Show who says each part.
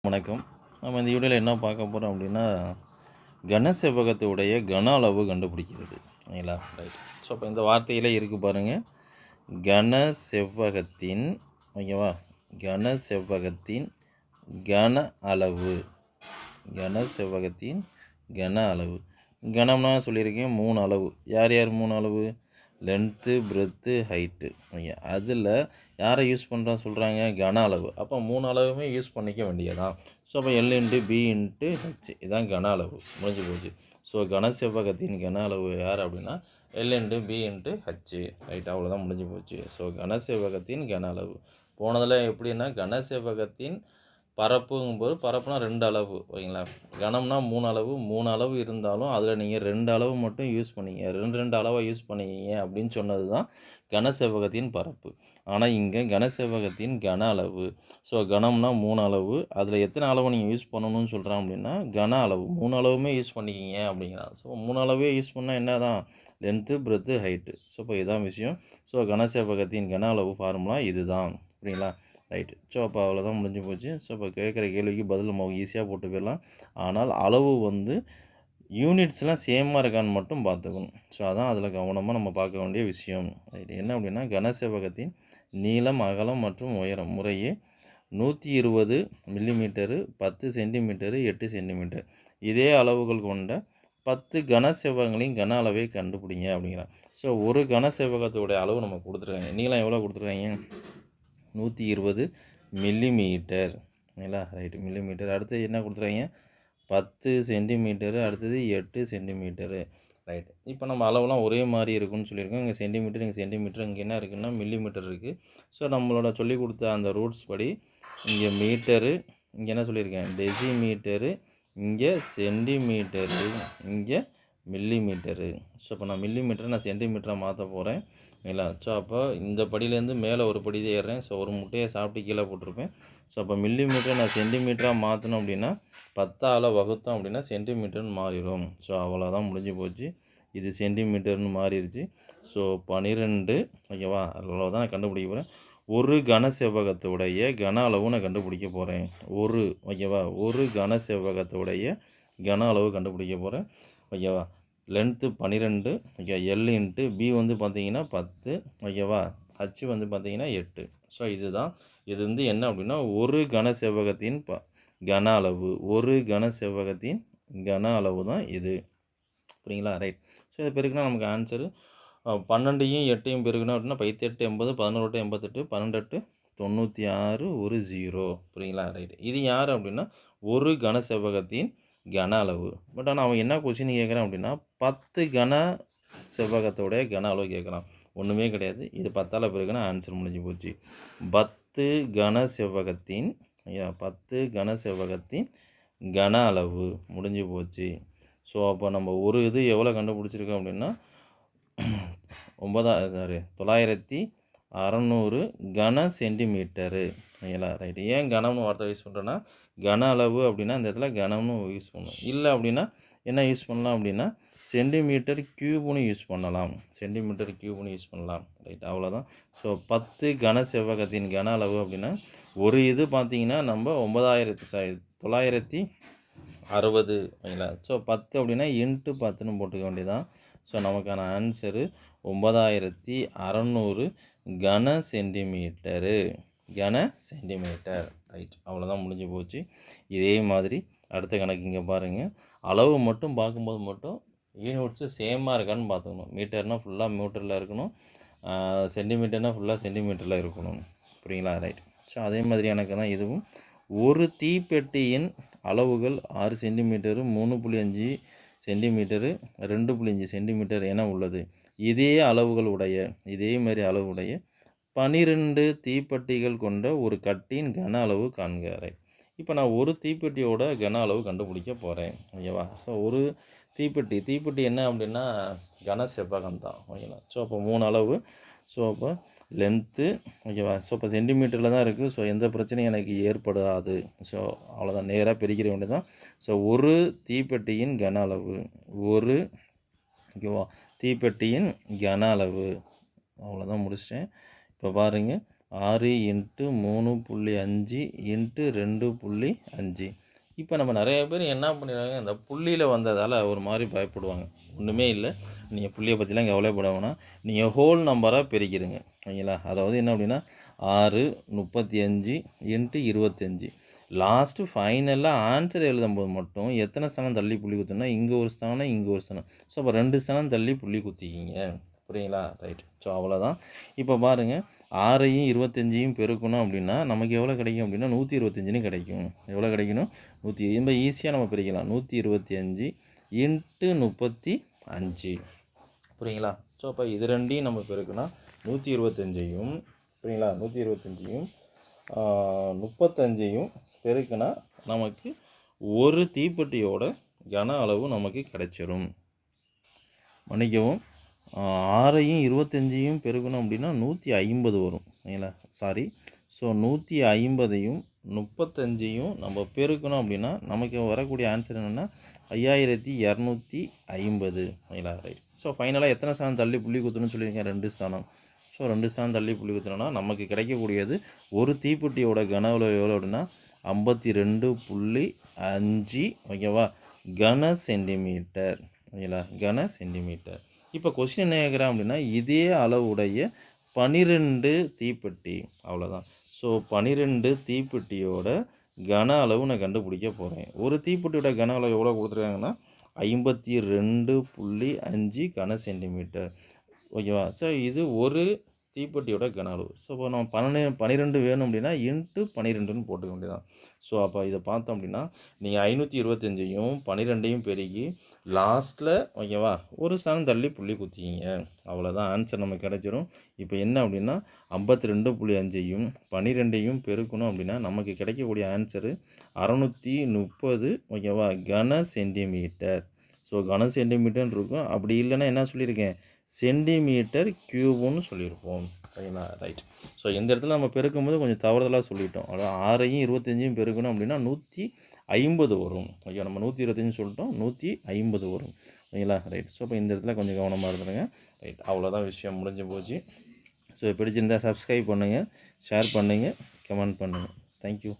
Speaker 1: வணக்கம். நம்ம இந்த வீடியோவில் என்ன பார்க்க போகிறோம் அப்படின்னா, கன செவ்வகத்துடைய கன அளவு கண்டுபிடிக்கிறது. சரிங்களா? ரைட். ஸோ இப்போ இந்த வார்த்தையிலே இருக்குது பாருங்கள். கன செவ்வகத்தின் ஓகேவா, கன செவ்வகத்தின் கன அளவு. கன செவ்வகத்தின் கன அளவு. கனம்னா சொல்லியிருக்கேன் 3 அளவு. யார் யார் 3 அளவு? Length, breadth, height. ஓகே, அதில் யாரை யூஸ் பண்ணுறோம் சொல்கிறாங்க? கன அளவு. அப்போ 3 அளவுமே யூஸ் பண்ணிக்க வேண்டியதான். ஸோ அப்போ L into B into H, இதுதான் கன அளவு. முடிஞ்சு போச்சு. ஸோ கன செவ்வகத்தின் கன அளவு யார் அப்படின்னா L into B into H. Right, அவ்வளோதான், முடிஞ்சு போச்சு. ஸோ கன செவ்வகத்தின் கன அளவு. போனதில் எப்படின்னா கன செவ்வகத்தின் பரப்புங்கும்போது பரப்புனா 2 அளவு. ஓகேங்களா? கனம்னா 3 அளவு. 3 அளவு இருந்தாலும் அதில் நீங்கள் 2 அளவு மட்டும் யூஸ் பண்ணிங்க, 2 அளவாக யூஸ் பண்ணிக்கிங்க அப்படின்னு சொன்னது தான் கன செவ்வகத்தின் பரப்பு. ஆனால் இங்கே கன செவ்வகத்தின் கன அளவு. ஸோ கனம்னா 3 அளவு, அதில் எத்தனை அளவு நீங்கள் யூஸ் பண்ணணும்னு சொல்கிறான் அப்படின்னா கன அளவு. 3 அளவுமே யூஸ் பண்ணிக்கிங்க அப்படிங்கிறான். ஸோ 3 அளவே யூஸ் பண்ணால் என்ன தான்? Length, breadth, height. ஸோ இப்போ இதுதான் விஷயம். ஸோ கன செவ்வகத்தின் கன அளவு ஃபார்முலா இது தான். புரியுங்களா? ரைட்டு. ஸோ அப்போ அவ்வளோதான், முடிஞ்சு போச்சு. ஸோ இப்போ கேட்குற கேள்விக்கு பதில் நம்ம ஈஸியாக போட்டு போயிடலாம். ஆனால் அளவு யூனிட்ஸ்லாம் சேமாக இருக்கான்னு மட்டும் பார்த்துக்கணும். ஸோ அதான் அதில் கவனமாக நம்ம பார்க்க வேண்டிய விஷயம். ரைட். என்ன அப்படின்னா கன செவ்வகத்தின் நீளம், அகலம் மற்றும் உயரம் முறையே 120 மில்லிமீட்டரு, 10 சென்டிமீட்டரு, 8 சென்டிமீட்டர். இதே அளவுகள் கொண்ட 10 கன செவ்வகங்களின் கன அளவை கண்டுபிடிங்க அப்படிங்கிறாங்க. ஸோ ஒரு கன செவ்வகத்தோடைய அளவு நம்ம கொடுத்துருக்காங்க. நீளம் எவ்வளோ கொடுத்துருக்காங்க? 120 மில்லிமீட்டர். இல்லைங்களா? Right, millimetre. அடுத்து என்ன கொடுத்துருக்காங்க? 10 சென்டிமீட்டரு, அடுத்தது 8 சென்டிமீட்டரு. ரைட்டு. இப்போ நம்ம அளவுலாம் ஒரே மாதிரி இருக்குன்னு சொல்லியிருக்கோம். இங்கே சென்டிமீட்டர், இங்கே சென்டிமீட்டர், இங்கே என்ன இருக்குன்னா மில்லிமீட்டர் இருக்குது. ஸோ நம்மளோட சொல்லி கொடுத்த அந்த ரூட்ஸ் படி இங்கே மீட்டரு, இங்கே என்ன சொல்லியிருக்கேன்? டெசிமீட்டரு, இங்கே சென்டிமீட்டரு, இங்கே மில்லிமீட்டரு. ஸோ இப்போ நான் மில்லிமீட்டரை நான் சென்டிமீட்டராக மாற்ற போகிறேன். இல்லைங்களா? ஸோ அப்போ இந்த படியிலேருந்து மேலே ஒரு படி ஏறுறேன். ஸோ ஒரு முட்டையை சாப்பிட்டு கீழே போட்டிருப்பேன். ஸோ அப்போ மில்லிமீட்டரை நான் சென்டிமீட்டராக மாற்றணும் அப்படின்னா 10ஆல் வகுத்தோம் அப்படின்னா சென்டிமீட்டர்னு மாறிடும். ஸோ அவ்வளோதான், முடிஞ்சு போச்சு. இது சென்டிமீட்டர்னு மாறிடுச்சு. ஸோ 12 ஓகேவா? அவ்வளோதான் நான் கண்டுபிடிக்க போகிறேன். ஒரு கன செவ்வகத்துடைய கன அளவு நான் கண்டுபிடிக்க போகிறேன். ஓகேவா? ஒரு கன செவ்வகத்துடைய கன அளவு கண்டுபிடிக்க போகிறேன். ஓகேவா? Length 12. Okay, L into B பார்த்தீங்கன்னா 10. ஓகேவா? ஹச் பார்த்தீங்கன்னா 8. ஸோ இதுதான். இது என்ன அப்படின்னா ஒரு கன செவ்வகத்தின் கன அளவு. ஒரு கன செவ்வகத்தின் கன அளவு தான் இது. புரியுங்களா? ரைட். ஸோ இதை பெருக்குனா நமக்கு ஆன்சரு 12யும் 8யும் பெருக்கணும் அப்படின்னா 18 80, 11 88, 12 96, ஒரு 0. புரியுங்களா? ரைட். இது யார் அப்படின்னா ஒரு கன செவ்வகத்தின் கன அளவு. பட் ஆனால் அவன் என்ன கொஸ்டின் கேட்குறான் அப்படின்னா 10 கன செவ்வகத்தோடைய கன அளவு கேட்குறான். ஒன்றுமே கிடையாது. இது 10ஆல் பெருக்குனா ஆன்சர் முடிஞ்சு போச்சு. 10 கன செவ்வகத்தின் 10 கன செவ்வகத்தின் கன அளவு முடிஞ்சு போச்சு. ஸோ அப்போ நம்ம ஒரு இது எவ்வளோ கண்டுபிடிச்சிருக்கோம் அப்படின்னா 9600 கன சென்டிமீட்டரு. சரிங்களா? ரைட்டு. ஏன் கனம்னு வார்த்தை யூஸ் பண்ணுறோன்னா கன அளவு அப்படின்னா இந்த இடத்துல கனம்னு யூஸ் பண்ணணும். இல்லை அப்படின்னா என்ன யூஸ் பண்ணலாம் அப்படின்னா சென்டிமீட்டர் க்யூப்னு யூஸ் பண்ணலாம். சென்டிமீட்டர் க்யூப்னு யூஸ் பண்ணலாம். ரைட், அவ்வளோதான். ஸோ 10 கன செவ்வகத்தின் கன அளவு அப்படின்னா ஒரு இது பார்த்தீங்கன்னா நம்ம 960. ஓகேங்களா? ஸோ 10 அப்படின்னா இன்ட்டு 10ன்னு போட்டுக்க வேண்டியதான். ஸோ நமக்கான ஆன்சரு 9600 கன சென்டிமீட்டரு. கன சென்டிமீட்டர். ரைட், அவ்வளோதான், முடிஞ்சு போச்சு. இதே மாதிரி அடுத்த கணக்கு இங்கே பாருங்கள். அளவு மட்டும் பார்க்கும்போது மட்டும் யூனிட்ஸு சேமாக இருக்கான்னு பார்த்துக்கணும். மீட்டர்னால் ஃபுல்லாக மீட்டரில் இருக்கணும், சென்டிமீட்டர்னால் ஃபுல்லாக சென்டிமீட்டரில் இருக்கணும். புரியுங்களா? ரைட். ஸோ அதே மாதிரி எனக்கு தான் இதுவும். ஒரு தீப்பெட்டியின் அளவுகள் 6 சென்டிமீட்டரு, 3.5 சென்டிமீட்டரு, 2.5 சென்டிமீட்டர் என உள்ளது. இதே மாதிரி அளவுடைய 12 தீப்பெட்டிகள் கொண்ட ஒரு கட்டின் கன அளவு காண்க. இப்போ நான் ஒரு தீப்பெட்டியோட கன அளவு கண்டுபிடிக்க போகிறேன். ஓகேவா? ஸோ ஒரு தீப்பெட்டி என்ன அப்படின்னா கன செவ்வகம் தான். ஓகேங்களா? ஸோ அப்போ 3 அளவு. ஸோ அப்போ லென்த்து ஓகேவா? ஸோ இப்போ சென்டிமீட்டரில் தான் இருக்குது. ஸோ எந்த பிரச்சனையும் எனக்கு ஏற்படாது. ஸோ அவ்வளோதான், நேராக பிரிக்கிற வேண்டியது தான். ஸோ ஒரு தீப்பெட்டியின் கன அளவு. ஒரு ஓகேவா? தீப்பெட்டியின் கன அளவு. அவ்வளோதான், முடிச்சிட்டேன். இப்போ பாருங்கள், 6 இன்ட்டு 3.5 இன்ட்டு 2.5. இப்போ நம்ம நிறைய பேர் என்ன பண்ணிடுறாங்க, இந்த புள்ளியில் வந்ததால் ஒரு மாதிரி பயப்படுவாங்க. ஒன்றுமே இல்லை, நீங்கள் புள்ளியை பற்றிலாம் கவலைப்பட வேணாம். நீங்கள் ஹோல் நம்பராக பெருக்கிடுங்க. ஓகேங்களா? அதாவது என்ன அப்படின்னா 6 35 இன்ட்டு 25. லாஸ்ட்டு ஃபைனலாக ஆன்சர் எழுதும்போது மட்டும் எத்தனை ஸ்தானம் தள்ளி புள்ளி குத்துனா, இங்கே ஒரு ஸ்தானம், இங்கே ஒரு ஸ்தானம். ஸோ அப்போ 2 ஸ்தானம் தள்ளி புள்ளி குத்திக்கிங்க. புரியுங்களா? ரைட். ஸோ அவ்வளோதான். இப்போ பாருங்கள், 6ஐயும் 25ஐயும் பெருக்கணும் அப்படின்னா நமக்கு எவ்வளோ கிடைக்கும் அப்படின்னா 125ன்னு கிடைக்கும். எவ்வளோ கிடைக்கணும்? 100. ரொம்ப ஈஸியாக நம்ம பிரிக்கலாம். 125 இன்ட்டு 35. புரியுங்களா? ஸோ அப்போ இது ரெண்டையும் நம்ம பெருக்குனா 125ஐயும், புரியுங்களா, 125ஐயும் 35ஐயும் பெருக்குனா நமக்கு ஒரு தீப்பெட்டியோட கன அளவு நமக்கு கிடைச்சிரும். மன்னிக்கவும், 6ஐயும் 25ஐயும் பெருக்கணும் அப்படின்னா 150 வரும். சரிங்களா? சாரி. ஸோ 150ஐயும் 35ஐயும் நம்ம பெருக்கணும் அப்படின்னா நமக்கு வரக்கூடிய ஆன்சர் என்னென்னா 5250. சரிங்களா? ரைட். ஸோ ஃபைனலாக எத்தனை ஸ்தானம் தள்ளி புள்ளி குத்தணும்னு சொல்லியிருக்கேன்? 2 ஸ்தானம். ஸோ 2 ஸ்தானம் தள்ளி புள்ளி குத்தணும்னா நமக்கு கிடைக்கக்கூடியது ஒரு தீப்பெட்டியோட கன அளவு எவ்வளோ அப்படின்னா 52.5, ஓகேவா, கன சென்டிமீட்டர். ஓகேங்களா? கன சென்டிமீட்டர். இப்போ கொஸ்டின் என்ன கேட்குறேன் அப்படின்னா இதே அளவுடைய 12 தீப்பெட்டி, அவ்வளோதான். ஸோ 12 தீப்பெட்டியோட கன அளவு நான் கண்டுபிடிக்க போகிறேன். ஒரு தீப்பெட்டியோட கன அளவு எவ்வளோ கொடுத்துருக்காங்கன்னா 52.5 கன சென்டிமீட்டர். ஓகேவா? ஸோ இது ஒரு தீப்பெட்டியோட கன அளவு. ஸோ இப்போ நம்ம 12 வேணும் அப்படின்னா இன்ட்டு 12ன்னு போட்டுக்க வேண்டியதான். ஸோ அப்போ இதை பார்த்தோம் அப்படின்னா நீங்கள் 525ஐயும் 12ஐயும் பெருகி லாஸ்ட்டில், ஓகேவா, ஒரு ஸ்தானம் தள்ளி புள்ளி குத்திக்கிங்க. அவ்வளோதான், ஆன்சர் நமக்கு கிடைச்சிரும். இப்போ என்ன அப்படின்னா 52.5ஐயும் 12ஐயும் பெருக்கணும் அப்படின்னா நமக்கு கிடைக்கக்கூடிய ஆன்சரு 630, ஓகேவா, கன சென்டிமீட்டர். ஸோ கன சென்டிமீட்டர்னு இருக்கும். அப்படி இல்லைன்னா என்ன சொல்லியிருக்கேன், சென்டிமீட்டர் க்யூப்னு சொல்லியிருப்போம். சரிங்களா? ரைட். ஸோ இந்த இடத்துல நம்ம பெருக்கும்போது கொஞ்சம் தவறுதலாக சொல்லிட்டோம். அதாவது 6ஐயும் 25ஐயும் பெருக்கணும் அப்படின்னா 150 வரும். ஓகே, நம்ம 125 சொல்லிட்டோம், 150 வரும். ஓகேங்களா? ரைட். ஸோ இப்போ இந்த இடத்துல கொஞ்சம் கவனமாக இருந்துருங்க. ரைட். அவ்வளோதான், விஷயம் முடிஞ்சு போச்சு. ஸோ பிடிச்சிருந்தால் சப்ஸ்கிரைப் பண்ணுங்கள், ஷேர் பண்ணுங்கள், கமெண்ட் பண்ணுங்கள். தேங்க்யூ.